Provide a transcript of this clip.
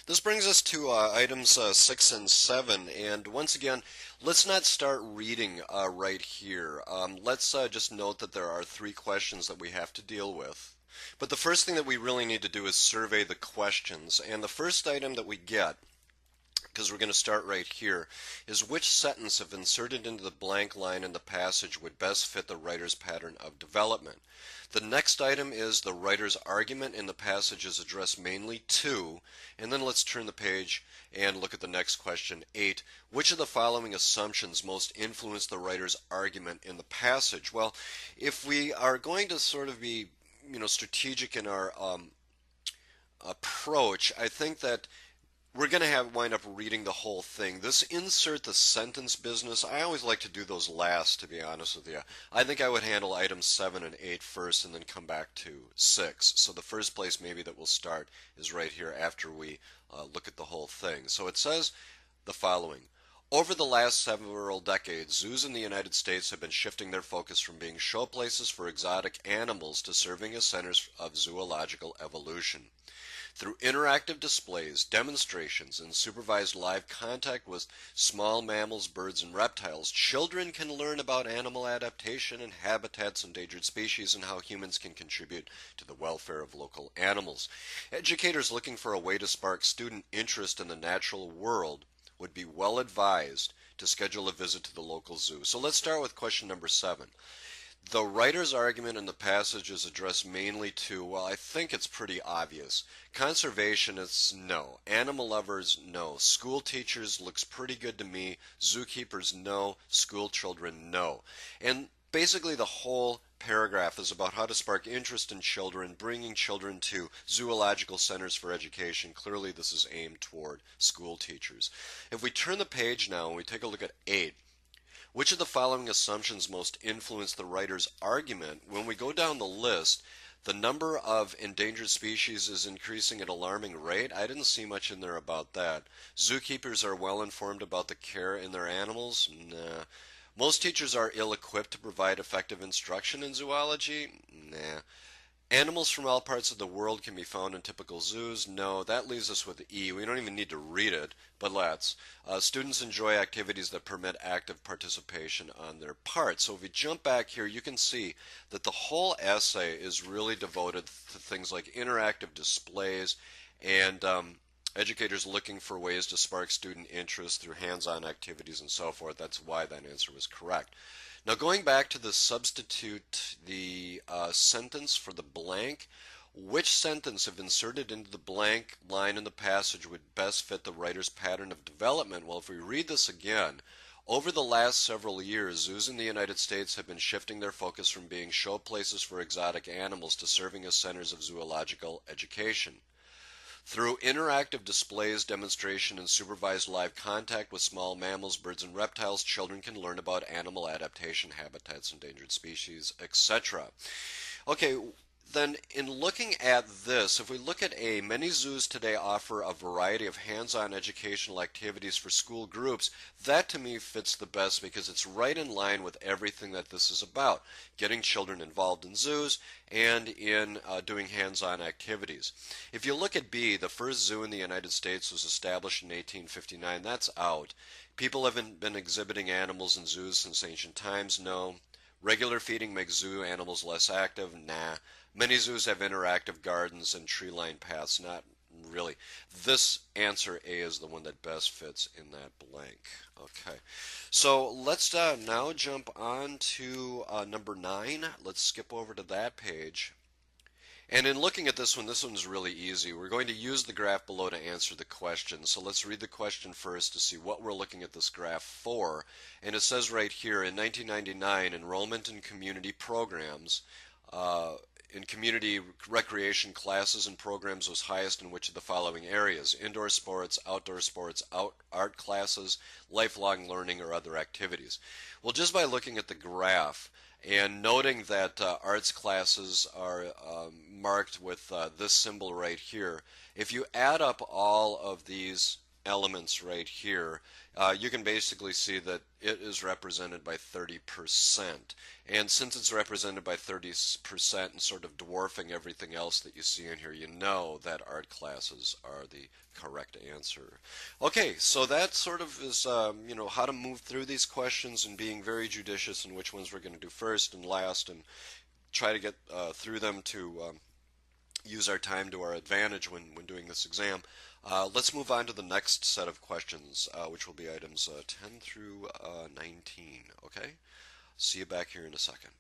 This brings us to items 6 and 7, and once again, let's not start reading right here. Let's just note that there are three questions that we have to deal with. But the first thing that we really need to do is survey the questions, and the first item that we get, because we're going to start right here, is which sentence, if inserted into the blank line in the passage, would best fit the writer's pattern of development. The next item is the writer's argument in the passage is addressed mainly to, and then let's turn the page and look at the next question, 8. Which of the following assumptions most influence the writer's argument in the passage? Well, if we are going to sort of be, strategic in our approach, I think that we're going to wind up reading the whole thing. This insert the sentence business, I always like to do those last, to be honest with you. I think I would handle items 7 and 8 first and then come back to 6. So the first place maybe that we'll start is right here after we look at the whole thing. So it says the following. Over the last several decades, zoos in the United States have been shifting their focus from being showplaces for exotic animals to serving as centers of zoological evolution. Through interactive displays, demonstrations, and supervised live contact with small mammals, birds, and reptiles, children can learn about animal adaptation and habitats, endangered species, and how humans can contribute to the welfare of local animals. Educators looking for a way to spark student interest in the natural world would be well advised to schedule a visit to the local zoo. So let's start with question number 7. The writer's argument in the passage is addressed mainly to, well, I think it's pretty obvious. Conservationists, no. Animal lovers, no. School teachers looks pretty good to me. Zookeepers, no. School children, no. And basically the whole paragraph is about how to spark interest in children, bringing children to zoological centers for education. Clearly this is aimed toward school teachers. If we turn the page now and we take a look at 8, which of the following assumptions most influence the writer's argument? When we go down the list, the number of endangered species is increasing at an alarming rate. I didn't see much in there about that. Zookeepers are well informed about the care in their animals. Nah. Most teachers are ill-equipped to provide effective instruction in zoology. Nah. Animals from all parts of the world can be found in typical zoos. No, that leaves us with E. We don't even need to read it, but let's. Students enjoy activities that permit active participation on their part. So if we jump back here, you can see that the whole essay is really devoted to things like interactive displays and educators looking for ways to spark student interest through hands-on activities and so forth. That's why that answer was correct. Now going back to the substitute the sentence for the blank, which sentence, if inserted into the blank line in the passage, would best fit the writer's pattern of development? Well, if we read this again, over the last several years, zoos in the United States have been shifting their focus from being show places for exotic animals to serving as centers of zoological education. Through interactive displays, demonstration, and supervised live contact with small mammals, birds, and reptiles, children can learn about animal adaptation, habitats, endangered species, etc. Okay, then in looking at this, if we look at A, many zoos today offer a variety of hands-on educational activities for school groups. That to me fits the best because it's right in line with everything that this is about, getting children involved in zoos and in doing hands-on activities. If you look at B, the first zoo in the United States was established in 1859. That's out. People haven't been exhibiting animals in zoos since ancient times. No. Regular feeding makes zoo animals less active. Nah. Many zoos have interactive gardens and tree-lined paths. Not really. This answer A is the one that best fits in that blank. Okay. So let's now jump on to number 9. Let's skip over to that page. And in looking at this one's really easy. We're going to use the graph below to answer the question. So let's read the question first to see what we're looking at this graph for. And it says right here, in 1999, enrollment in community programs, in community recreation classes and programs was highest in which of the following areas? Indoor sports, outdoor sports, art classes, lifelong learning, or other activities. Well, just by looking at the graph, and noting that arts classes are marked with this symbol right here, if you add up all of these elements right here, you can basically see that it is represented by 30%. And since it's represented by 30% and sort of dwarfing everything else that you see in here, you know that art classes are the correct answer. Okay, so that sort of is, how to move through these questions and being very judicious in which ones we're going to do first and last, and try to get through them to use our time to our advantage when doing this exam. Let's move on to the next set of questions, which will be items 10 through 19. Okay? See you back here in a second.